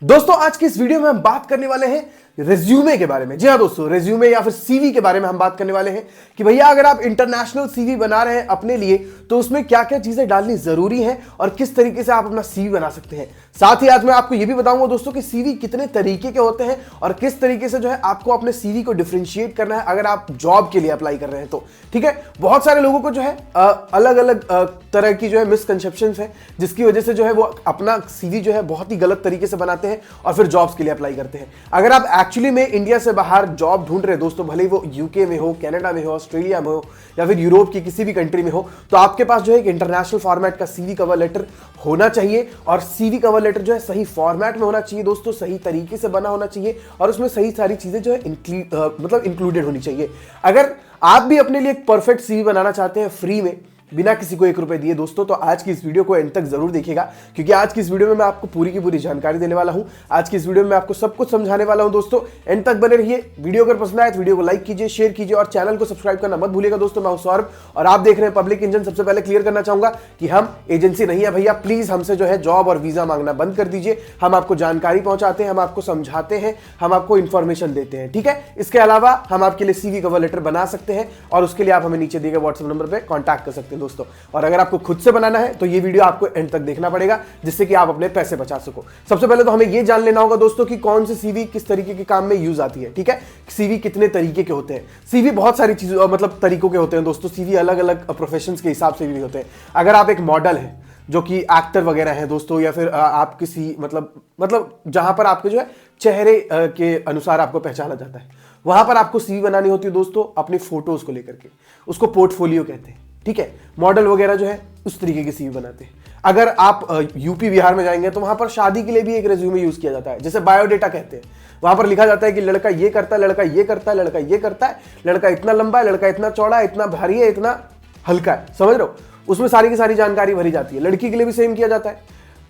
दोस्तों आज की इस वीडियो में हम बात करने वाले हैं रेज्यूमे के बारे में। जी हाँ दोस्तों, रेज्यूमे या फिर सीवी के बारे में हम बात करने वाले हैं कि भैया अगर आप इंटरनेशनल सीवी बना रहे हैं अपने लिए तो उसमें क्या क्या चीजें डालनी जरूरी है और किस तरीके से आप अपना सीवी बना सकते हैं। साथ ही आज मैं आपको यह भी बताऊंगा दोस्तों कि सीवी कितने तरीके के होते हैं और किस तरीके से जो है आपको अपने सीवी को डिफरेंशिएट करना है अगर आप जॉब के लिए अप्लाई कर रहे हैं तो। ठीक है, बहुत सारे लोगों को जो है अलग अलग तरह की जो है मिसकंसेप्शन है जिसकी वजह से जो है वो अपना सीवी जो है बहुत ही गलत तरीके से बनाते हैं और फिर जॉब्स के लिए अप्लाई करते हैं। अगर आप एक्चुअली में इंडिया से बाहर जॉब ढूंढ रहे हैं दोस्तों, भले ही वो यूके में हो, कनाडा में हो, ऑस्ट्रेलिया में हो या फिर यूरोप की किसी भी कंट्री में हो, तो आपके पास जो है एक इंटरनेशनल फॉर्मेट का सीवी कवर लेटर होना चाहिए। और सीवी कवर लेटर जो है सही फॉर्मेट में होना चाहिए दोस्तों, सही तरीके से बना होना चाहिए और उसमें सही सारी चीजें जो है इंक्लूडेड होनी चाहिए। अगर आप भी अपने लिए एक परफेक्ट सीवी बनाना चाहते हैं फ्री में बिना किसी को 1 रुपए दिए दोस्तों, तो आज की इस वीडियो को एंड तक जरूर देखिएगा क्योंकि आज की इस वीडियो में मैं आपको पूरी की पूरी जानकारी देने वाला हूं। आज की इस वीडियो में मैं आपको सब कुछ समझाने वाला हूं दोस्तों, एंड तक बने रहिए। वीडियो अगर पसंद आए तो वीडियो को लाइक कीजिए, शेयर कीजिए और चैनल को सब्सक्राइब करना मत भूलिएगा दोस्तों। मैं हूं सौरभ और आप देख रहे हैं पब्लिक इंजन। सबसे पहले क्लियर करना चाहूंगा कि हम एजेंसी नहीं है भैया, प्लीज हमसे जो है जॉब और वीजा मांगना बंद कर दीजिए। हम आपको जानकारी पहुंचाते हैं, हम आपको समझाते हैं, हम आपको इंफॉर्मेशन देते हैं। ठीक है, इसके अलावा हम आपके लिए सीवी कवर लेटर बना सकते हैं और उसके लिए आप हमें नीचे दिए गए व्हाट्सएप नंबर पर कॉन्टैक्ट कर सकते हैं दोस्तों। और अगर आपको खुद से बनाना है तो ये वीडियो आपको एंड तक देखना पड़ेगा जिससे कि आप अपने पैसे बचा सको। सबसे पहले तो हमें ये जान लेना होगा दोस्तों कि कौन सी सीवी किस तरीके के काम में यूज आती है। ठीक है, सीवी कितने तरीके के होते हैं। सीवी बहुत सारी चीजों मतलब तरीकों के होते हैं दोस्तों। सीवी अलग अलग प्रोफेशंस के हिसाब से भी होते हैं। अगर आप एक मॉडल है जो कि एक्टर वगैरह हैं दोस्तों, या फिर आप किसी मतलब जहां पर आपके जो है चेहरे के अनुसार आपको पहचाना जाता है, वहां पर आपको सीवी बनानी होती है दोस्तों अपनी फोटोज को लेकर के। उसको पोर्टफोलियो कहते हैं। ठीक है, मॉडल वगैरह जो है उस तरीके की सीवी बनाते हैं। अगर आप यूपी बिहार में जाएंगे तो वहां पर शादी के लिए भी एक रेज्यूमे यूज किया जाता है, जैसे बायोडेटा कहते हैं। वहां पर लिखा जाता है कि लड़का ये करता है, लड़का ये करता है, लड़का ये करता है, लड़का इतना लंबा है, लड़का इतना चौड़ा है, इतना भारी है, इतना हल्का है। समझ रहे हो, उसमें सारी की सारी जानकारी भरी जाती है। लड़की के लिए भी सेम किया जाता है,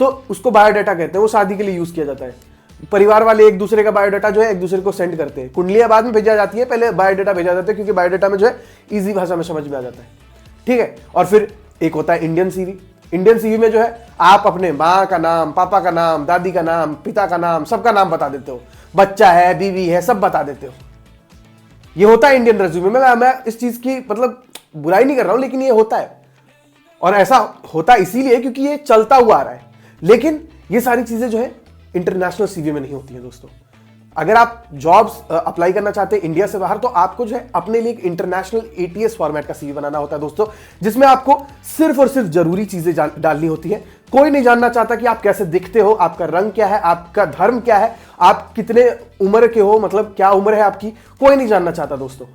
तो उसको बायोडेटा कहते हैं। वो शादी के लिए यूज किया जाता है। परिवार वाले एक दूसरे का बायोडाटा जो है एक दूसरे को सेंड करते हैं। कुंडलियां बाद में भेजा जाती है, पहले बायोडाटा भेजा जाता है क्योंकि बायोडाटा में जो है इजी भाषा में समझ में आ जाता है। ठीक है, और फिर एक होता है इंडियन सीवी। इंडियन सीवी में जो है आप अपने माँ का नाम, पापा का नाम, दादी का नाम, पिता का नाम, सबका नाम बता देते हो। बच्चा है, बीवी है, सब बता देते हो। ये होता है इंडियन रेज्यूमे में। मैं इस चीज की मतलब बुराई नहीं कर रहा हूं, लेकिन ये होता है और ऐसा होता इसीलिए क्योंकि ये चलता हुआ आ रहा है। लेकिन ये सारी चीजें जो है इंटरनेशनल सीवी में नहीं होती है दोस्तों। अगर आप जॉब्स अप्लाई करना चाहते हैं इंडिया से बाहर तो आपको जो है अपने लिए एक इंटरनेशनल एटीएस फॉर्मेट का सीवी बनाना होता है दोस्तों, जिसमें आपको सिर्फ और सिर्फ जरूरी चीजें डालनी होती है। कोई नहीं जानना चाहता कि आप कैसे दिखते हो, आपका रंग क्या है, आपका धर्म क्या है, आप कितने उम्र के हो, मतलब क्या उम्र है आपकी, कोई नहीं जानना चाहता दोस्तों।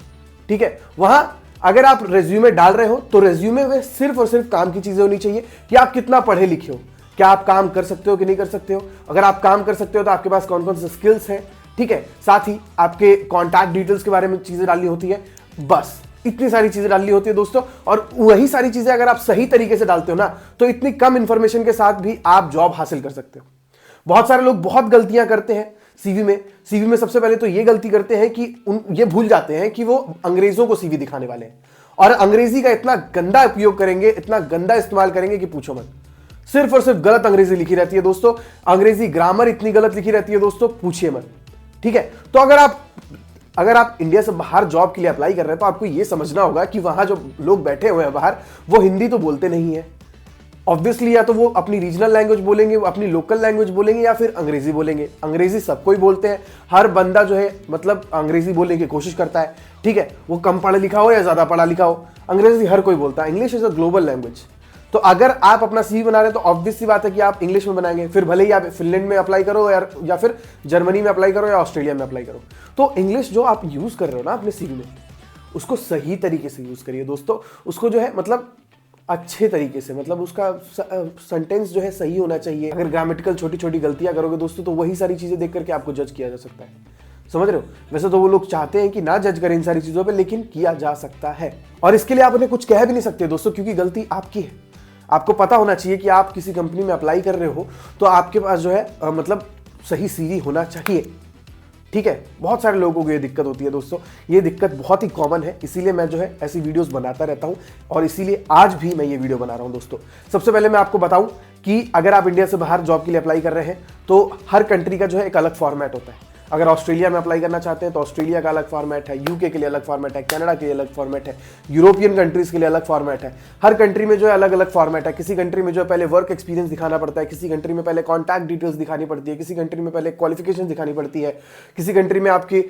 ठीक है, वहां अगर आप रेज्यूमे डाल रहे हो तो रेज्यूमे में सिर्फ और सिर्फ काम की चीजें होनी चाहिए कि आप कितना पढ़े लिखे हो, क्या आप काम कर सकते हो कि नहीं कर सकते हो। अगर आप काम कर सकते हो तो आपके पास कौन कौन से स्किल्स हैं। ठीक है, साथ ही आपके कॉन्टैक्ट डिटेल्स के बारे में चीजें डालनी होती है। बस इतनी सारी चीजें डालनी होती है दोस्तों, और वही सारी चीजें अगर आप सही तरीके से डालते हो ना तो इतनी कम इंफॉर्मेशन के साथ भी आप जॉब हासिल कर सकते हो। बहुत सारे लोग बहुत गलतियां करते हैं सीवी में सबसे पहले तो ये गलती करते हैं कि ये भूल जाते हैं कि वो अंग्रेजों को सीवी दिखाने वाले हैं और अंग्रेजी का इतना गंदा उपयोग करेंगे, इतना गंदा इस्तेमाल करेंगे कि पूछो मत। सिर्फ और सिर्फ गलत अंग्रेजी लिखी रहती है दोस्तों, अंग्रेजी ग्रामर इतनी गलत लिखी रहती है दोस्तों, पूछिए मत। ठीक है, तो अगर आप इंडिया से बाहर जॉब के लिए अप्लाई कर रहे हैं तो आपको यह समझना होगा कि वहां जो लोग बैठे हुए हैं बाहर वो हिंदी तो बोलते नहीं है ऑब्वियसली, या तो वो अपनी रीजनल लैंग्वेज बोलेंगे, वो अपनी लोकल लैंग्वेज बोलेंगे या फिर अंग्रेजी बोलेंगे। अंग्रेजी सबको ही बोलते हैं, हर बंदा जो है मतलब अंग्रेजी बोलने की कोशिश करता है। ठीक है, वो कम पढ़ा लिखा हो या ज्यादा पढ़ा लिखा हो, अंग्रेजी हर कोई बोलता है। English is a global language. तो अगर आप अपना सीवी बना रहे हैं तो ऑब्वियस सी बात है कि आप इंग्लिश में बनाएंगे, फिर भले ही आप फिनलैंड में अप्लाई करो या फिर जर्मनी में अप्लाई करो या ऑस्ट्रेलिया में अप्लाई करो, तो इंग्लिश जो आप यूज कर रहे हो ना अपने सीवी में उसको सही तरीके से यूज करिए दोस्तों। उसको जो है मतलब अच्छे तरीके से, मतलब उसका सेंटेंस जो है सही होना चाहिए। अगर ग्रामेटिकल छोटी छोटी गलतियां करोगे दोस्तों तो वही सारी चीजें देख करके आपको जज किया जा सकता है। समझ रहे हो, वैसे तो वो लोग चाहते हैं कि ना जज करें इन सारी चीजों पे, लेकिन किया जा सकता है और इसके लिए आप उन्हें कुछ कह भी नहीं सकते दोस्तों क्योंकि गलती आपकी है। आपको पता होना चाहिए कि आप किसी कंपनी में अप्लाई कर रहे हो तो आपके पास जो है मतलब सही सीवी होना चाहिए। ठीक है, बहुत सारे लोगों को ये दिक्कत होती है दोस्तों, ये दिक्कत बहुत ही कॉमन है, इसीलिए मैं जो है ऐसी वीडियोस बनाता रहता हूं और इसीलिए आज भी मैं ये वीडियो बना रहा हूं दोस्तों। सबसे पहले मैं आपको बताऊं कि अगर आप इंडिया से बाहर जॉब के लिए अप्लाई कर रहे हैं तो हर कंट्री का जो है एक अलग फॉर्मेट होता है। अगर ऑस्ट्रेलिया में अप्लाई करना चाहते हैं तो ऑस्ट्रेलिया का अलग फॉर्मेट है, यूके के लिए अलग फॉर्मेट है, कनाडा के लिए अलग फॉर्मेट है, यूरोपियन कंट्रीज के लिए अलग फॉर्मेट है। हर कंट्री में जो है अलग अलग फॉर्मेट है। किसी कंट्री में जो है पहले वर्क एक्सपीरियंस दिखाना पड़ता है, किसी कंट्री में पहले कॉन्टैक्ट डिटेल्स दिखानी पड़ती है, किसी कंट्री में पहले क्वालिफिकेशन दिखानी पड़ती है, किसी कंट्री में आपकी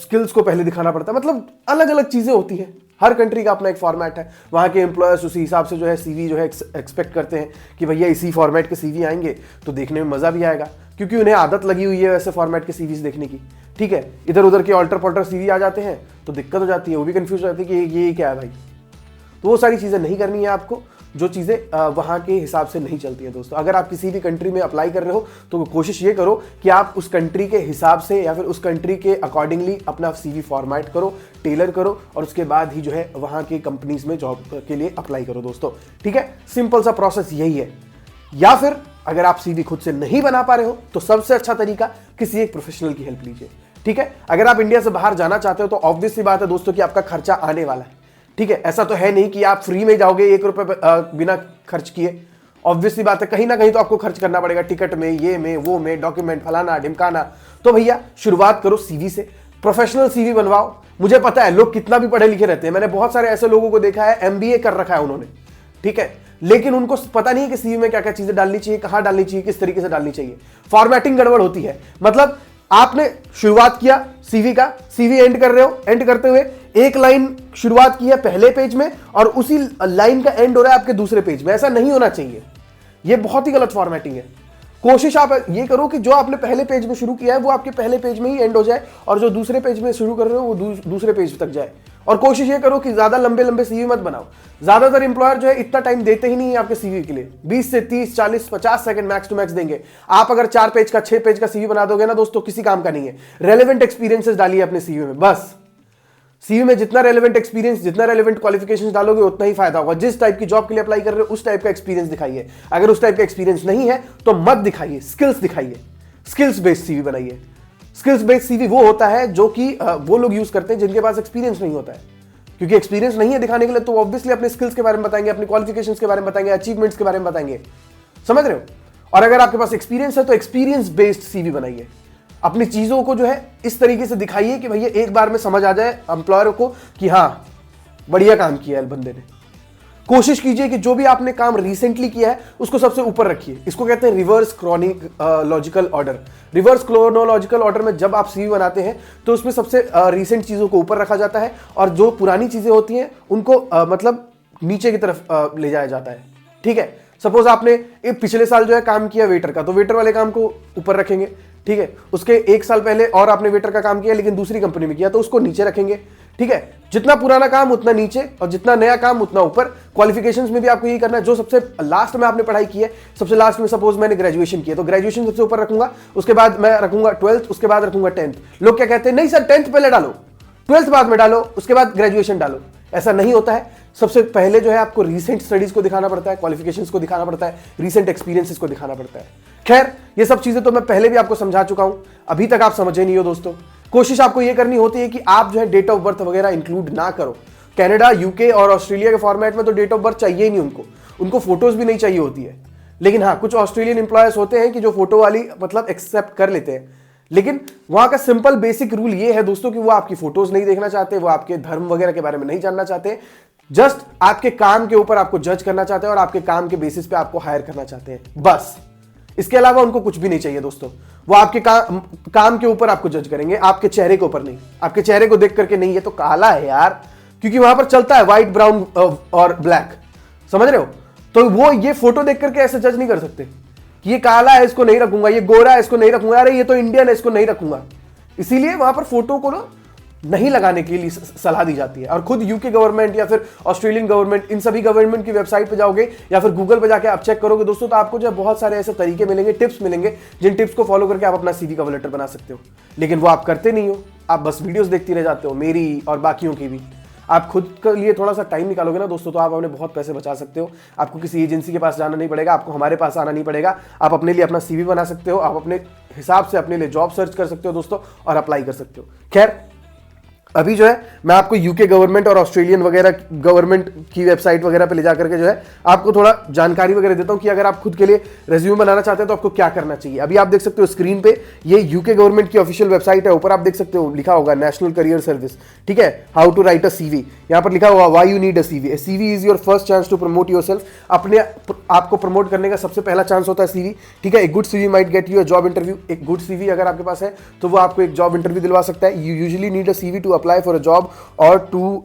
स्किल्स को पहले दिखाना पड़ता है। मतलब अलग अलग चीजें होती हैं, हर कंट्री का अपना एक फॉर्मेट है। वहाँ के एम्प्लॉयर्स उसी हिसाब से जो है सीवी जो है एक्सपेक्ट करते हैं कि भैया इसी फॉर्मेट के सीवी आएंगे तो देखने में मज़ा भी आएगा, क्योंकि उन्हें आदत लगी हुई है वैसे फॉर्मेट के सीवीज देखने की। ठीक है, इधर उधर के ऑल्टर पॉल्टर सीवी आ जाते हैं तो दिक्कत हो जाती है, वो भी कंफ्यूज हो जाती है कि ये क्या है भाई। तो वो सारी चीज़ें नहीं करनी है आपको, जो चीज़ें वहाँ के हिसाब से नहीं चलती है दोस्तों। अगर आप किसी भी कंट्री में अप्लाई कर रहे हो तो कोशिश ये करो कि आप उस कंट्री के हिसाब से या फिर उस कंट्री के अकॉर्डिंगली अपना सीवी फॉर्मेट करो, टेलर करो और उसके बाद ही जो है वहाँ के कंपनीज में जॉब के लिए अप्लाई करो दोस्तों। ठीक है, सिंपल सा प्रोसेस यही है। या फिर अगर आप सीवी खुद से नहीं बना पा रहे हो तो सबसे अच्छा तरीका किसी एक प्रोफेशनल की हेल्प लीजिए। ठीक है, अगर आप इंडिया से बाहर जाना चाहते हो तो ऑब्वियस सी बात है दोस्तों कि आपका खर्चा आने वाला है। ठीक है, ऐसा तो है नहीं कि आप फ्री में जाओगे 1 रुपए बिना खर्च किए। ऑब्वियस सी बात है कहीं ना कहीं तो आपको खर्च करना पड़ेगा, टिकट में, ये में, वो में, डॉक्यूमेंट फलाना ढिमकाना। तो भैया शुरुआत करो सीवी से, प्रोफेशनल सीवी बनवाओ। मुझे पता है लोग कितना भी पढ़े लिखे रहते हैं, मैंने बहुत सारे ऐसे लोगों को देखा है एमबीए कर रखा है उन्होंने, ठीक है, लेकिन उनको पता नहीं है कि सीवी में क्या क्या चीजें डालनी चाहिए, कहां डालनी चाहिए, किस तरीके से डालनी चाहिए। फॉर्मेटिंग गड़बड़ होती है। मतलब आपने शुरुआत किया सीवी का, सीवी एंड कर रहे हो, एंड करते हुए एक लाइन शुरुआत की है पहले पेज में और उसी लाइन का एंड हो रहा है आपके दूसरे पेज में। ऐसा नहीं होना चाहिए, यह बहुत ही गलत फॉर्मेटिंग है। कोशिश आप ये करो कि जो आपने पहले पेज में शुरू किया है वो आपके पहले पेज में ही एंड हो जाए और जो दूसरे पेज में शुरू कर रहे हो वो दूसरे पेज तक जाए। और कोशिश ये करो कि ज्यादा लंबे लंबे सीवी मत बनाओ। ज्यादातर इंप्लॉयर जो है इतना टाइम देते ही नहीं है आपके सीवी के लिए, 20 से 30, 40, 50 सेकंड मैक्स टू मैक्स देंगे। आप अगर 4 पेज का 6 पेज का सीवी बना दोगे ना दोस्तों, किसी काम का नहीं है। रेलेवेंट एक्सपीरियंसेस डालिए अपने सीवी में, बस। सीवी में जितना रेलेवेंट एक्सपीरियंस, जितना रेलेवेंट क्वालिफिकेशंस डालोगे उतना ही फायदा होगा। जिस टाइप की जॉब के लिए अप्लाई कर रहे हो उस टाइप का एक्सपीरियंस दिखाइए। अगर उस टाइप का एक्सपीरियंस नहीं है तो मत दिखाइए, स्किल्स दिखाइए। स्किल्स बेस्ड सीवी बनाइए। स्किल्स बेस्ड सीवी वो होता है जो कि वो लोग यूज करते हैं जिनके पास एक्सपीरियंस नहीं होता है, क्योंकि एक्सपीरियंस नहीं है दिखाने के लिए तो ऑब्वियसली अपने स्किल्स के बारे में बताएंगे, अपनी क्वालिफिकेशंस के बारे में बताएंगे, अचीवमेंट्स के बारे में बताएंगे। समझ रहे हो? और अगर आपके पास एक्सपीरियंस है तो एक्सपीरियंस बेस्ड सीवी बनाइए। अपनी चीजों को जो है इस तरीके से दिखाइए कि भैया एक बार में समझ आ जाए एम्प्लॉयर को कि हाँ बढ़िया काम किया है बंदे ने। कोशिश कीजिए कि जो भी आपने काम रिसेंटली किया है उसको सबसे ऊपर रखिए। इसको कहते हैं reverse chronological order. Reverse chronological order में जब आप सीवी बनाते हैं तो उसमें सबसे रिसेंट चीजों को ऊपर रखा जाता है और जो पुरानी चीजें होती हैं उनको मतलब नीचे की तरफ ले जाया जाता है। ठीक है, सपोज आपने पिछले साल जो है काम किया वेटर का, तो वेटर वाले काम को ऊपर रखेंगे। ठीक है, उसके 1 साल पहले और आपने वेटर का काम किया लेकिन दूसरी कंपनी में किया तो उसको नीचे रखेंगे। ठीक है, जितना पुराना काम उतना नीचे और जितना नया काम उतना ऊपर। क्वालिफिकेशंस में भी आपको यही करना है। जो सबसे लास्ट में आपने पढ़ाई की है, सबसे लास्ट में सपोज मैंने ग्रेजुएशन किया तो ग्रेजुएशन सबसे ऊपर रखूंगा, उसके बाद मैं रखूंगा 12th, उसके बाद रखूंगा 10th। लोग क्या कहते हैं, नहीं सर 10th पहले डालो, 12th बाद में डालो, उसके बाद ग्रेजुएशन डालो। ऐसा नहीं होता है। सबसे पहले जो है आपको रीसेंट स्टडीज को दिखाना पड़ता है, क्वालिफिकेशंस को दिखाना पड़ता है, रीसेंट एक्सपीरियंसेस को दिखाना पड़ता है। खैर ये सब चीजें तो मैं पहले भी आपको समझा चुका हूं, अभी तक आप समझे नहीं हो दोस्तों। कोशिश आपको ये करनी होती है कि आप जो है डेट ऑफ बर्थ वगैरह इंक्लूड ना करो। कनाडा, यूके और ऑस्ट्रेलिया के फॉर्मेट में तो डेट ऑफ बर्थ चाहिए ही नहीं उनको फोटोज भी नहीं चाहिए होती है। लेकिन हाँ, कुछ ऑस्ट्रेलियन एम्प्लॉयर्स होते हैं कि जो फोटो वाली मतलब एक्सेप्ट कर लेते हैं, लेकिन वहां का सिंपल बेसिक रूल ये है दोस्तों कि वो आपकी फोटोज नहीं देखना चाहते, वो आपके धर्म वगैरह के बारे में नहीं जानना चाहते, जस्ट आपके काम के ऊपर आपको जज करना चाहते हैं और आपके काम के बेसिस पे आपको हायर करना चाहते हैं, बस। इसके अलावा उनको कुछ भी नहीं चाहिए दोस्तों। वो आपके काम के ऊपर आपको जज करेंगे, आपके चेहरे के ऊपर नहीं। आपके चेहरे को देख करके नहीं, ये तो काला है यार, क्योंकि वहां पर चलता है व्हाइट, ब्राउन और ब्लैक, समझ रहे हो? तो वो ये फोटो देख करके ऐसे जज नहीं कर सकते कि ये काला है इसको नहीं रखूंगा, ये गोरा है इसको नहीं रखूंगा, अरे ये तो इंडियन है इसको नहीं रखूंगा। इसीलिए वहां पर फोटो को ना नहीं लगाने के लिए सलाह दी जाती है। और खुद यूके गवर्नमेंट या फिर ऑस्ट्रेलियन गवर्नमेंट, इन सभी गवर्नमेंट की वेबसाइट पे जाओगे या फिर गूगल पे जाके आप चेक करोगे दोस्तों, तो आपको जो बहुत सारे ऐसे तरीके मिलेंगे, टिप्स मिलेंगे, जिन टिप्स को फॉलो करके आप अपना सीवी कवर लेटर बना सकते हो। लेकिन वो आप करते नहीं हो, आप बस वीडियोस देखती रह जाते हो, मेरी और बाकियों की भी। आप खुद के लिए थोड़ा सा टाइम निकालोगे ना दोस्तों, तो आप अपने बहुत पैसे बचा सकते हो। आपको किसी एजेंसी के पास जाना नहीं पड़ेगा, आपको हमारे पास आना नहीं पड़ेगा। आप अपने लिए अपना CV बना सकते हो, आप अपने हिसाब से अपने लिए जॉब सर्च कर सकते हो दोस्तों, और अप्लाई कर सकते हो। खैर, अभी जो है मैं आपको यूके गवर्नमेंट और ऑस्ट्रेलियन वगैरह गवर्नमेंट की वेबसाइट वगैरह पे ले जाकर के जो है आपको थोड़ा जानकारी वगैरह देता हूं कि अगर आप खुद के लिए रेज्यूमे बनाना चाहते हैं तो आपको क्या करना चाहिए। अभी आप देख सकते हो स्क्रीन पे, ये यूके गवर्नमेंट की ऑफिशियल वेबसाइट है। ऊपर आप देख सकते हो लिखा होगा नेशनल करियर सर्विस, ठीक है, how to write a CV। यहां पर लिखा होगा why you need a CV। CV is your first chance to promote yourself. अपने आपको प्रमोट करने का सबसे पहला चांस होता है CV, ठीक है। एक good CV might get you a job interview. एक गुड CV अगर आपके पास है तो वो आपको एक जॉब इंटरव्यू दिलवा सकता है। You usually need a CV to apply for a job और to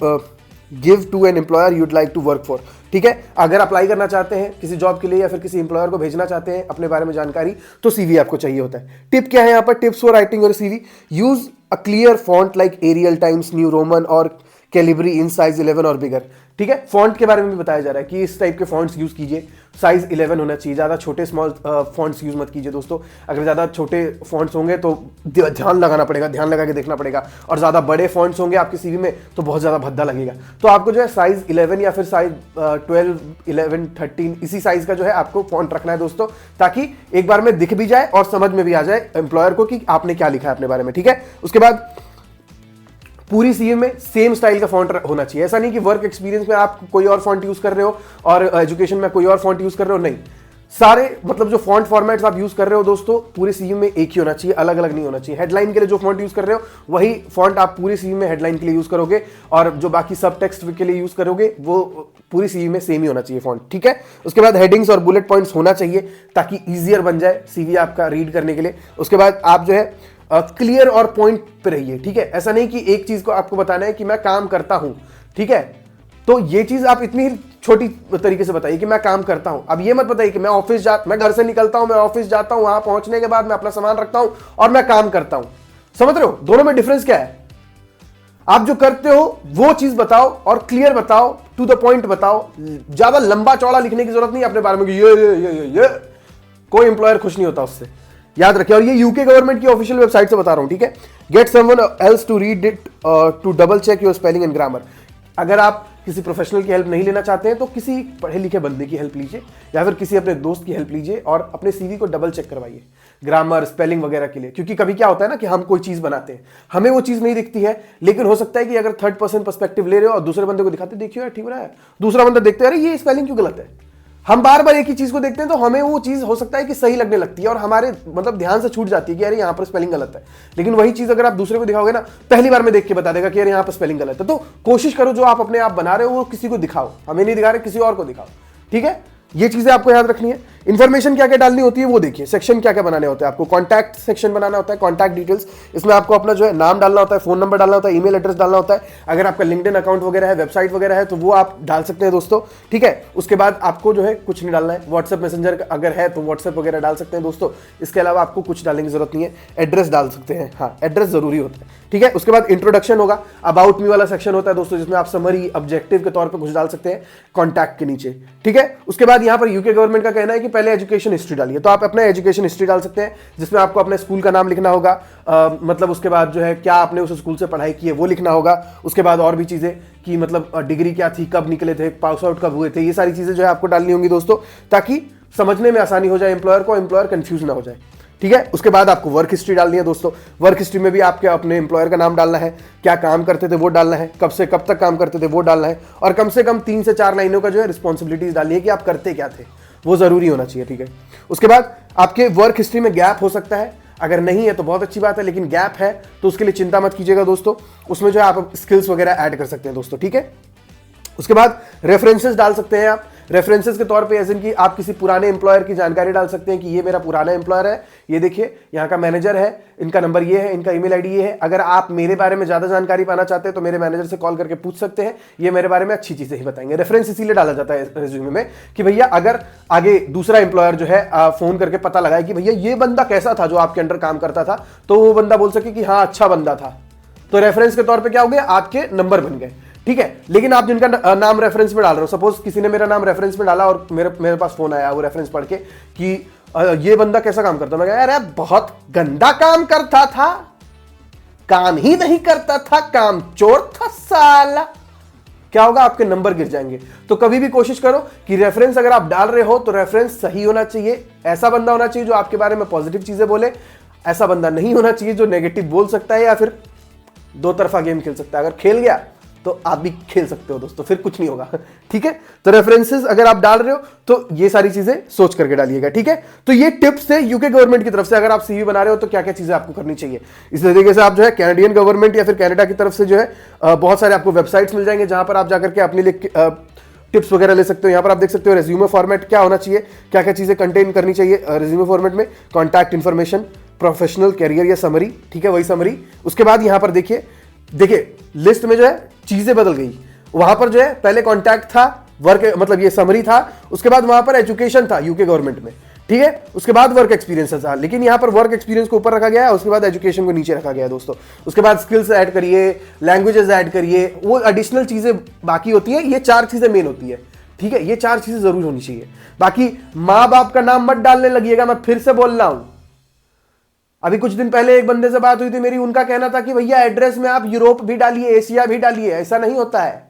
give to an employer you'd like to work for, ठीक है। अगर अप्लाई करना चाहते हैं किसी जॉब के लिए या फिर किसी एम्प्लॉयर को भेजना चाहते हैं अपने बारे में जानकारी, तो CV आपको चाहिए होता है। टिप क्या है यहाँ पर, tips for writing your CV। Use a clear font like Arial, Times New Roman और कैलिब्री इन साइज 11 और बिगर, ठीक है। फॉन्ट के बारे में भी बताया जा रहा है कि इस टाइप के फॉन्ट्स यूज कीजिए, साइज 11 होना चाहिए, ज्यादा छोटे स्मॉल फॉन्ट्स यूज मत कीजिए दोस्तों। अगर ज्यादा छोटे फॉन्ट्स होंगे तो ध्यान लगाना पड़ेगा, ध्यान लगा के देखना पड़ेगा, और ज्यादा बड़े फॉन्ट्स होंगे आपके CV में तो बहुत ज्यादा भद्दा लगेगा। तो आपको जो है साइज 11 या फिर साइज 12, 11, 13 इसी साइज का जो है आपको फॉन्ट रखना है दोस्तों, ताकि एक बार में दिख भी जाए और समझ में भी आ जाए एम्प्लॉयर को कि आपने क्या लिखा है अपने बारे में, ठीक है। उसके बाद पूरी CV में सेम स्टाइल का फॉन्ट होना चाहिए। ऐसा नहीं कि वर्क एक्सपीरियंस में आप कोई और फॉन्ट यूज कर रहे हो और एजुकेशन में कोई और फॉन्ट यूज कर रहे हो, नहीं। सारे मतलब जो फॉन्ट फॉर्मेट्स आप यूज कर रहे हो दोस्तों पूरे CV में एक ही होना चाहिए, अलग अलग नहीं होना चाहिए। हेडलाइन के लिए जो फॉन्ट यूज कर रहे हो वही फॉन्ट आप पूरे CV में हेडलाइन के लिए यूज करोगे, और जो बाकी सब टेक्स्ट के लिए यूज करोगे वो पूरी CV में सेम ही होना चाहिए फॉन्ट, ठीक है। उसके बाद हेडिंग्स और बुलेट पॉइंट्स होना चाहिए ताकि ईजियर बन जाए CV आपका रीड करने के लिए। उसके बाद आप जो है क्लियर और पॉइंट पे रहिए, ठीक है। ऐसा नहीं कि एक चीज को आपको बताना है कि मैं काम करता हूं, ठीक है, तो ये चीज आप इतनी छोटी तरीके से बताइए कि मैं काम करता हूं। अब ये मत बताइए कि मैं घर से निकलता हूं, मैं ऑफिस जाता हूं, वहां पहुंचने के बाद मैं अपना सामान रखता हूं और मैं काम करता हूं। समझ रहे हो दोनों में डिफरेंस क्या है? आप जो करते हो वो चीज बताओ और क्लियर बताओ, टू द पॉइंट बताओ। ज्यादा लंबा चौड़ा लिखने की जरूरत नहीं अपने बारे में कि ये कोई एम्प्लॉयर खुश नहीं होता उससे, याद रखिए। और ये यूके गवर्नमेंट की ऑफिशियल वेबसाइट से बता रहा हूं, ठीक है। Get someone else to read it to double check your spelling and grammar. अगर आप किसी प्रोफेशनल की हेल्प नहीं लेना चाहते हैं तो किसी पढ़े लिखे बंदे की हेल्प लीजिए या फिर किसी अपने दोस्त की हेल्प लीजिए और अपने CV को डबल चेक करवाइए ग्रामर स्पेलिंग वगैरह के लिए। क्योंकि कभी क्या होता है ना कि हम कोई चीज बनाते हैं, हमें वो चीज नहीं दिखती है, लेकिन हो सकता है कि अगर थर्ड पर्सन पर्सपेक्टिव ले रहे हो और दूसरे बंदे को दिखाते देखियो यार ठीक हो रहा है, दूसरा बंदा देखते हैं अरे ये स्पेलिंग क्यों गलत है। हम बार बार एक ही चीज को देखते हैं तो हमें वो चीज हो सकता है कि सही लगने लगती है और हमारे मतलब ध्यान से छूट जाती है कि यार यहाँ पर स्पेलिंग गलत है। लेकिन वही चीज अगर आप दूसरे को दिखाओगे ना, पहली बार में देख के बता देगा कि यार यहाँ पर स्पेलिंग गलत है। तो कोशिश करो जो आप अपने आप बना रहे हो वो किसी को दिखाओ, हमें नहीं दिखा रहे किसी और को दिखाओ, ठीक है। ये चीजें आपको याद रखनी है। इन्फॉर्मेशन क्या क्या डालनी होती है वो देखिए। सेक्शन क्या क्या बनाने होते हैं आपको, कॉन्टैक्ट सेक्शन बनाना होता है, कॉन्टैक्ट डिटेल्स। इसमें आपको अपना जो है नाम डालना होता है, फोन नंबर डालना होता है, ईमेल एड्रेस डालना होता है। अगर आपका लिंक्डइन अकाउंट वगैरह है, वेबसाइट वगैरह है तो वो आप डाल सकते हैं दोस्तों, ठीक है। उसके बाद आपको जो है कुछ नहीं डालना है। व्हाट्सएप मैसेंजर अगर है तो व्हाट्सएप वगैरह डाल सकते हैं दोस्तों। इसके अलावा आपको कुछ डालने की जरूरत नहीं है। एड्रेस डाल सकते हैं, हाँ एड्रेस जरूरी होता है, ठीक है। उसके बाद इंट्रोडक्शन होगा, अबाउट मी वाला सेक्शन होता है दोस्तों जिसमें आप समरी ऑब्जेक्टिव के तौर पर कुछ डाल सकते हैं कॉन्टैक्ट के नीचे, ठीक है। उसके बाद यहाँ पर यूके गवर्नमेंट का कहना है कि पहले एजुकेशन हिस्ट्री डालिए, तो आप अपना एजुकेशन हिस्ट्री डाल सकते हैं जिसमें आपको अपने स्कूल का नाम लिखना होगा, मतलब उसके बाद जो है क्या आपने उस स्कूल से पढ़ाई की है वो लिखना होगा। उसके बाद और भी चीजें कि मतलब डिग्री क्या थी, कब निकले थे, पास आउट कब हुए थे, ये सारी चीजें जो है आपको डालनी होंगी दोस्तों ताकि समझने में आसानी हो जाए एम्प्लॉयर को, एम्प्लॉयर कंफ्यूज ना हो जाए, ठीक है। उसके बाद आपको वर्क हिस्ट्री डालनी है दोस्तों। वर्क हिस्ट्री में भी आपके अपने एम्प्लॉयर का नाम डालना है, क्या काम करते थे वो डालना है, कब से कब तक काम करते थे वो डालना है, और कम से कम 3 से 4 लाइनों का जो है रिस्पॉन्सिबिलिटीज डालनी है कि आप करते क्या थे, वो जरूरी होना चाहिए, ठीक है। उसके बाद आपके वर्क हिस्ट्री में गैप हो सकता है, अगर नहीं है तो बहुत अच्छी बात है, लेकिन गैप है तो उसके लिए चिंता मत कीजिएगा दोस्तों। उसमें जो है आप स्किल्स वगैरह ऐड कर सकते हैं दोस्तों, ठीक है। उसके बाद रेफरेंसेस डाल सकते हैं आप। रेफरेंसेस के तौर पे एज इन की आप किसी पुराने एम्प्लॉयर की जानकारी डाल सकते हैं कि ये मेरा पुराना एम्प्लॉयर है, ये देखिए यहाँ का मैनेजर है, इनका नंबर ये है, इनका ईमेल आईडी ये है। अगर आप मेरे बारे में ज्यादा जानकारी पाना चाहते हैं तो मेरे मैनेजर से कॉल करके पूछ सकते हैं, ये मेरे बारे में अच्छी चीजें ही बताएंगे। रेफरेंस इसीलिए डाला जाता है रिज्यूमे में कि भैया अगर आगे दूसरा एम्प्लॉयर जो है फोन करके पता लगाए कि भैया ये बंदा कैसा था जो आपके अंडर काम करता था, तो वो बंदा बोल सके कि हाँ अच्छा बंदा था। तो रेफरेंस के तौर पर क्या हो गया, आपके नंबर बन गए, ठीक है। लेकिन आप जिनका नाम रेफरेंस में डाल रहे हो, सपोज किसी ने मेरा नाम रेफरेंस में डाला और मेरे पास फोन आया वो रेफरेंस पढ़ के कि ये बंदा कैसा काम करता, मैं कहा अरे बहुत गंदा काम करता था, काम ही नहीं करता था, काम चोर था साला, क्या होगा, आपके नंबर गिर जाएंगे। तो कभी भी कोशिश करो कि रेफरेंस अगर आप डाल रहे हो तो रेफरेंस सही होना चाहिए, ऐसा बंदा होना चाहिए जो आपके बारे में पॉजिटिव चीजें बोले, ऐसा बंदा नहीं होना चाहिए जो नेगेटिव बोल सकता है या फिर दो तरफा गेम खेल सकता है। अगर खेल गया तो आप भी खेल सकते हो दोस्तों, फिर कुछ नहीं होगा। ठीक है, तो रेफरेंसेस अगर आप डाल रहे हो तो ये सारी चीजें सोच करके डालिएगा। ठीक है, तो ये टिप्स है यूके गवर्नमेंट की तरफ से। अगर आप सीवी बना रहे हो तो क्या क्या चीजें आपको करनी चाहिए, इस तरीके से आप जो है कैनेडियन गवर्नमेंट या फिर कनाडा की तरफ से जो है बहुत सारे आपको वेबसाइट्स मिल जाएंगे जहां पर आप जाकर के अपने लिए टिप्स वगैरह ले सकते हो। यहां पर आप देख सकते हो रेज्यूमे फॉर्मेट क्या होना चाहिए, क्या क्या चीजें कंटेन करनी चाहिए रेज्यूमे फॉर्मेट में, कॉन्टैक्ट इन्फॉर्मेशन, प्रोफेशनल कैरियर या समरी। ठीक है, वही समरी। उसके बाद यहां पर देखिए लिस्ट में जो है चीजें बदल गई। वहां पर जो है पहले कॉन्टैक्ट था, वर्क मतलब ये समरी था, उसके बाद वहां पर एजुकेशन था यूके गवर्नमेंट में। ठीक है, उसके बाद वर्क एक्सपीरियंस था, लेकिन यहां पर वर्क एक्सपीरियंस को ऊपर रखा गया है, उसके बाद एजुकेशन को नीचे रखा गया है दोस्तों। उसके बाद स्किल्स ऐड करिए, लैंग्वेजेस ऐड करिए, वो एडिशनल चीजें बाकी होती है। ये 4 चीजें मेन होती है। ठीक है, ये 4 चीजें जरूर होनी चाहिए। बाकी माँ बाप का नाम मत डालने लगिएगा, मैं फिर से बोल रहा हूं। अभी कुछ दिन पहले एक बंदे से बात हुई थी मेरी, उनका कहना था कि भैया एड्रेस में आप यूरोप भी डालिए, एशिया भी डालिए। ऐसा नहीं होता है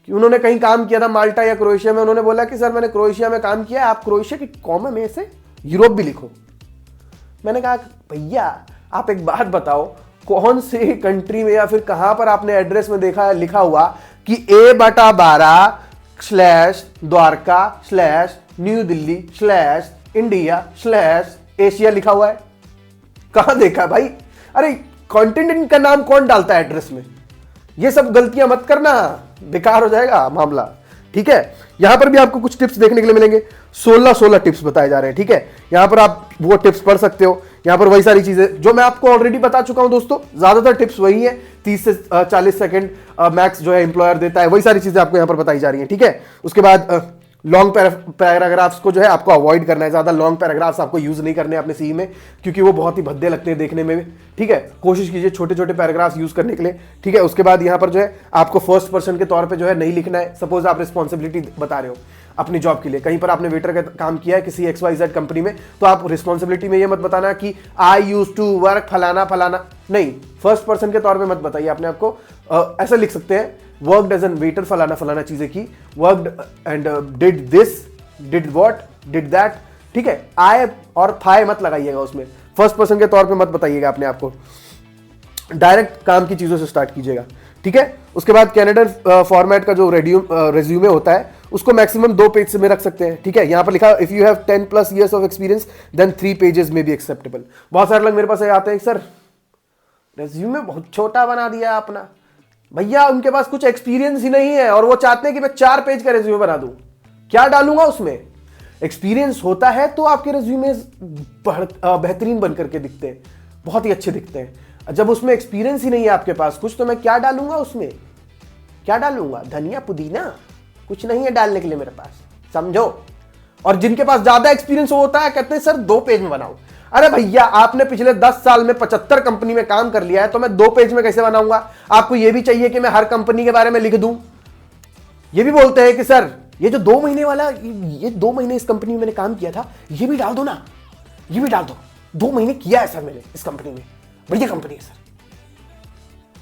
कि उन्होंने कहीं काम किया था माल्टा या क्रोएशिया में, उन्होंने बोला कि सर मैंने क्रोएशिया में काम किया है, आप क्रोएशिया की कॉमा में से यूरोप भी लिखो। मैंने कहा भैया आप एक बात बताओ, कौन से कंट्री में या फिर कहां पर आपने एड्रेस में देखा लिखा हुआ कि A/12/द्वारका/न्यू दिल्ली/इंडिया/एशिया लिखा हुआ है? कहां देखा भाई? अरे कंटिनेंट का नाम कौन डालता है एड्रेस में? ये सब गलतियां मत करना, बेकार हो जाएगा मामला। ठीक है, यहां पर भी आपको कुछ टिप्स देखने के लिए मिलेंगे। 16 टिप्स बताए जा रहे हैं। ठीक है, यहां पर आप वो टिप्स पढ़ सकते हो। यहां पर वही सारी चीजें जो मैं आपको ऑलरेडी बता चुका हूं दोस्तों, ज्यादातर टिप्स वही है। 30 से 40 सेकंड मैक्स जो है एम्प्लॉयर देता है, वही सारी चीजें आपको यहां पर बताई जा रही है। ठीक है, उसके बाद लॉन्ग पैराग्राफ्स को जो है आपको अवॉइड करना है। ज्यादा लॉन्ग पैराग्राफ्स आपको यूज नहीं करने अपने सीवी में, क्योंकि वो बहुत ही भद्दे लगते हैं देखने में भी। ठीक है, कोशिश कीजिए छोटे छोटे पैराग्राफ्स यूज करने के लिए। ठीक है, उसके बाद यहां पर जो है आपको फर्स्ट पर्सन के तौर पे जो है नहीं लिखना है। सपोज आप रिस्पॉन्सिबिलिटी बता रहे हो अपनी जॉब के लिए, कहीं पर आपने वेटर का काम किया है किसी XYZ कंपनी में, तो आप रिस्पॉन्सिबिलिटी में ये मत बताना कि आई यूज टू वर्क फलाना फलाना, नहीं, फर्स्ट पर्सन के तौर पे मत बताइए अपने आप को। ऐसा लिख सकते हैं, वर्कड एज एन वेटर फलाना फलाना चीजें की, worked and did this, did what, did that. ठीक है, आई और थाई मत लगाइएगा उसमें, फर्स्ट पर्सन के तौर पे मत बताइएगा अपने आप को, डायरेक्ट काम की चीजों से स्टार्ट कीजिएगा। ठीक है, उसके बाद कैनेडियन फॉर्मेट का जो रेज्यूमे होता है उसको मैक्सिमम 2 पेज में रख सकते हैं। ठीक है, यहां पर लिखा if you have 10+ years of experience then 3 pages में भी एक्सेप्टेबल। बहुत सारे लोग मेरे पास आते हैं, सर रेज्यूमे बहुत छोटा बना दिया अपना। भैया उनके पास कुछ एक्सपीरियंस ही नहीं है और वो चाहते हैं कि मैं 4 पेज का रेज्यूमे बना दूं, क्या डालूंगा उसमें? एक्सपीरियंस होता है तो आपके रेज्यूमे बेहतरीन बन करके दिखते हैं, बहुत ही अच्छे दिखते हैं। जब उसमें एक्सपीरियंस ही नहीं है आपके पास कुछ, तो मैं क्या डालूंगा उसमें? क्या डालूंगा? धनिया पुदीना? कुछ नहीं है डालने के लिए मेरे पास, समझो। और जिनके पास ज्यादा एक्सपीरियंस होता है कहते हैं सर 2 पेज में बनाओ। अरे भैया आपने पिछले 10 साल में 75 कंपनी में काम कर लिया है, तो मैं 2 पेज में कैसे बनाऊंगा? आपको यह भी चाहिए कि मैं हर कंपनी के बारे में लिख दूं? ये भी बोलते हैं कि सर ये जो 2 महीने वाला, ये 2 महीने इस कंपनी में मैंने काम किया था, ये भी डाल दो ना, ये भी डाल दो, 2 महीने किया है सर मैंने इस कंपनी में, बढ़िया कंपनी है सर।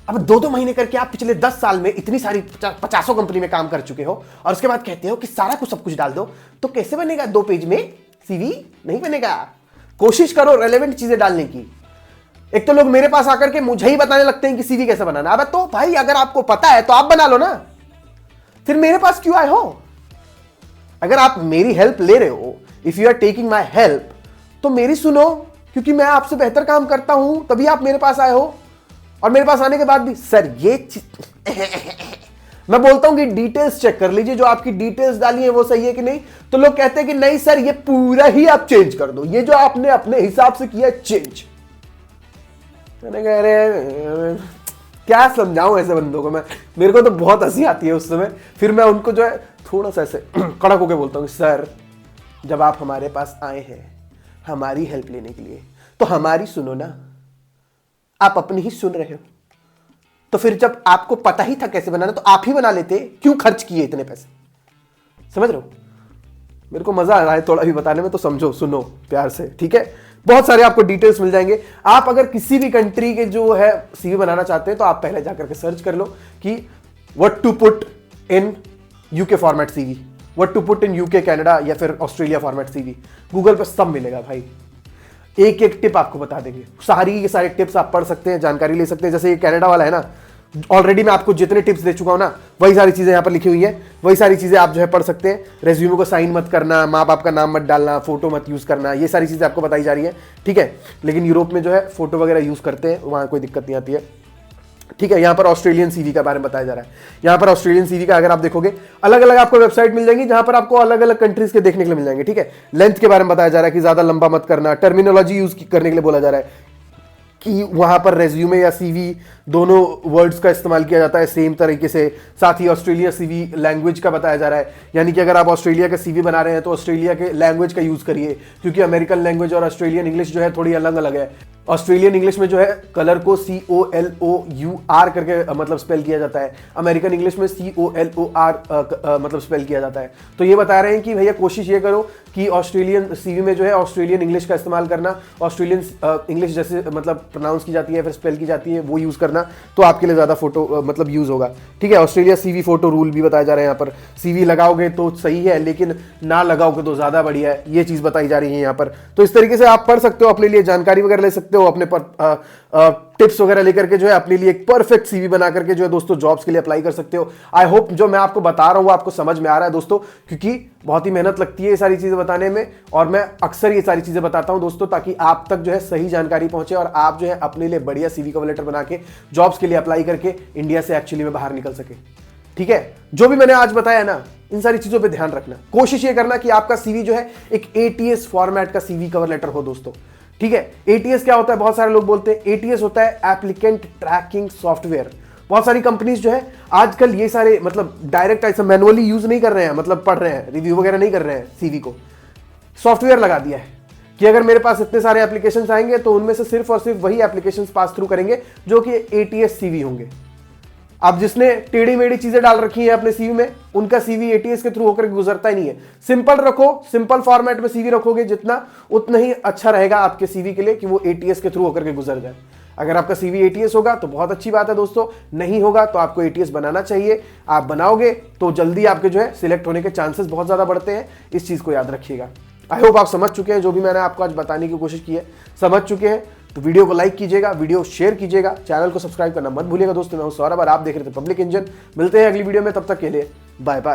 अब 2-2 महीने करके आप पिछले 10 साल में इतनी सारी 50 कंपनी में काम कर चुके हो और उसके बाद कहते हो कि सारा कुछ सब कुछ डाल दो, तो कैसे बनेगा 2 पेज में सीवी? नहीं बनेगा। कोशिश करो रेलेवेंट चीजें डालने की। एक तो लोग मेरे पास आकर के मुझे ही बताने लगते हैं कि सीवी कैसे बनाना। अब तो भाई अगर आपको पता है तो आप बना लो ना, फिर मेरे पास क्यों आए हो? अगर आप मेरी हेल्प ले रहे हो, if you are taking my help, तो मेरी सुनो, क्योंकि मैं आपसे बेहतर काम करता हूं तभी आप मेरे पास आए हो। और मेरे पास आने के बाद भी सर ये मैं बोलता हूं कि डिटेल्स चेक कर लीजिए, जो आपकी डिटेल्स डाली है वो सही है कि नहीं। तो लोग कहते हैं कि नहीं सर ये पूरा ही आप चेंज कर दो, ये जो आपने अपने हिसाब से किया चेंज। मैंने कह रहे क्या समझाऊं ऐसे बंदों को मैं, मेरे को तो बहुत हंसी आती है उस समय। फिर मैं उनको जो है थोड़ा सा ऐसे कड़क होकर बोलता हूं, सर जब आप हमारे पास आए हैं हमारी हेल्प लेने के लिए, तो हमारी सुनो ना, आप अपनी ही सुन रहे हो। तो फिर जब आपको पता ही था कैसे बनाना तो आप ही बना लेते, क्यों खर्च किए इतने पैसे? समझ रहे हो? मेरे को मजा आ रहा है थोड़ा भी बताने में, तो समझो, सुनो प्यार से। ठीक है, बहुत सारे आपको डिटेल्स मिल जाएंगे। आप अगर किसी भी कंट्री के जो है सीवी बनाना चाहते हैं तो आप पहले जाकर के सर्च कर लो कि what to put in UK format CV, what to put in UK Canada या फिर ऑस्ट्रेलिया फॉर्मेट सीवी, गूगल पे सब मिलेगा भाई। एक एक टिप आपको बता देंगे, सारी के सारे टिप्स आप पढ़ सकते हैं, जानकारी ले सकते हैं। जैसे ये कनाडा वाला है ना, ऑलरेडी मैं आपको जितने टिप्स दे चुका हूं ना, वही सारी चीजें यहां पर लिखी हुई हैं, वही सारी चीजें आप जो है पढ़ सकते हैं। रेज्यूमे को साइन मत करना, माँ बाप का नाम मत डालना, फोटो मत यूज करना, ये सारी चीजें आपको बताई जा रही है, ठीक है। लेकिन यूरोप में जो है फोटो वगैरह यूज करते हैं, वहां कोई दिक्कत नहीं आती है, ठीक है। यहां पर ऑस्ट्रेलियन सीवी के बारे में बताया जा रहा है। यहां पर ऑस्ट्रेलियन सीवी का अगर आप देखोगे, अलग अलग आपको वेबसाइट मिल जाएंगी जहां पर आपको अलग अलग कंट्रीज के देखने के लिए मिल जाएंगे, ठीक है। लेंथ के बारे में बताया जा रहा है कि ज्यादा लंबा मत करना, टर्मिनोलॉजी यूज करने के लिए बोला जा रहा है कि वहां पर रेज्यूमे या सीवी दोनों वर्ड्स का इस्तेमाल किया जाता है सेम तरीके से। साथ ही ऑस्ट्रेलिया सीवी लैंग्वेज का बताया जा रहा है, यानी कि अगर आप ऑस्ट्रेलिया का सीवी बना रहे हैं तो ऑस्ट्रेलिया के लैंग्वेज का यूज करिए, क्योंकि अमेरिकन लैंग्वेज और ऑस्ट्रेलियन इंग्लिश जो है थोड़ी अलग अलग है। ऑस्ट्रेलियन इंग्लिश में जो है कलर को COLOUR करके मतलब स्पेल किया जाता है, अमेरिकन इंग्लिश में COLOR मतलब स्पेल किया जाता है। तो ये बता रहे हैं कि भैया कोशिश ये करो कि ऑस्ट्रेलियन सीवी में जो है ऑस्ट्रेलियन इंग्लिश का इस्तेमाल करना, ऑस्ट्रेलियन इंग्लिश जैसे मतलब प्रोनाउंस की जाती है फिर स्पेल की जाती है वो यूज करना, तो आपके लिए ज्यादा फोटो मतलब यूज होगा, ठीक है। ऑस्ट्रेलिया सीवी फोटो रूल भी बताया जा रहा है यहाँ पर, सीवी लगाओगे तो सही है लेकिन ना लगाओगे तो ज्यादा बढ़िया है, ये चीज बताई जा रही है यहाँ पर। तो इस तरीके से आप पढ़ सकते हो, अपने लिए जानकारी वगैरह ले सकते हो, अपने पर टिप्स वगैरह लेकर के जो है अपने लिए एक परफेक्ट सीवी बना करके जो है दोस्तों जॉब्स के लिए अप्लाई कर सकते हो। आई होप जो मैं आपको बता रहा हूं आपको समझ में आ रहा है दोस्तों, क्योंकि बहुत ही मेहनत लगती है ये सारी चीजें बताने में, और मैं अक्सर ये सारी चीजें बताता हूं दोस्तों ताकि आप तक जो है सही जानकारी पहुंचे और आप जो है अपने लिए बढ़िया सीवी कवर लेटर बना के जॉब्स के लिए अप्लाई करके इंडिया से एक्चुअली में बाहर निकल सके, ठीक है। जो भी मैंने आज बताया ना, इन सारी चीजों पे ध्यान रखना, कोशिश ये करना कि आपका सीवी जो है एक ATS फॉर्मेट का सीवी कवर लेटर हो दोस्तों, ठीक है। ATS क्या होता है, बहुत सारे लोग बोलते हैं ATS होता है एप्लीकेंट ट्रैकिंग सॉफ्टवेयर। बहुत सारी कंपनीज जो है आजकल ये सारे मतलब डायरेक्ट ऐसा मैनुअली यूज नहीं कर रहे हैं, मतलब पढ़ रहे हैं, रिव्यू वगैरह नहीं कर रहे हैं सीवी को, सॉफ्टवेयर लगा दिया है कि अगर मेरे पास इतने सारे एप्लीकेशंस आएंगे तो उनमें से सिर्फ और सिर्फ वही एप्लीकेशंस पास थ्रू करेंगे जो कि ATS सीवी होंगे। अब जिसने टेढ़ी मेढ़ी चीजें डाल रखी हैं अपने सीवी में, उनका सीवी ATS के थ्रू होकर गुजरता ही नहीं है। सिंपल रखो, सिंपल फॉर्मेट में सीवी रखोगे जितना, उतना ही अच्छा रहेगा आपके सीवी के लिए कि वो ATS के थ्रू होकर के गुजर जाए। अगर आपका सीवी ATS होगा तो बहुत अच्छी बात है दोस्तों, नहीं होगा तो आपको ATS बनाना चाहिए। आप बनाओगे तो जल्दी आपके जो है सिलेक्ट होने के चांसेस बहुत ज्यादा बढ़ते हैं, इस चीज को याद रखिएगा। आई होप आप समझ चुके हैं, जो भी मैंने आपको आज बताने की कोशिश की है समझ चुके हैं। तो वीडियो को लाइक कीजिएगा, वीडियो शेयर कीजिएगा, चैनल को सब्सक्राइब करना मत भूलिएगा दोस्तों। मैं हूं सौरभ और आप देख रहे थे पब्लिक इंजन। मिलते हैं अगली वीडियो में, तब तक के लिए बाय बाय।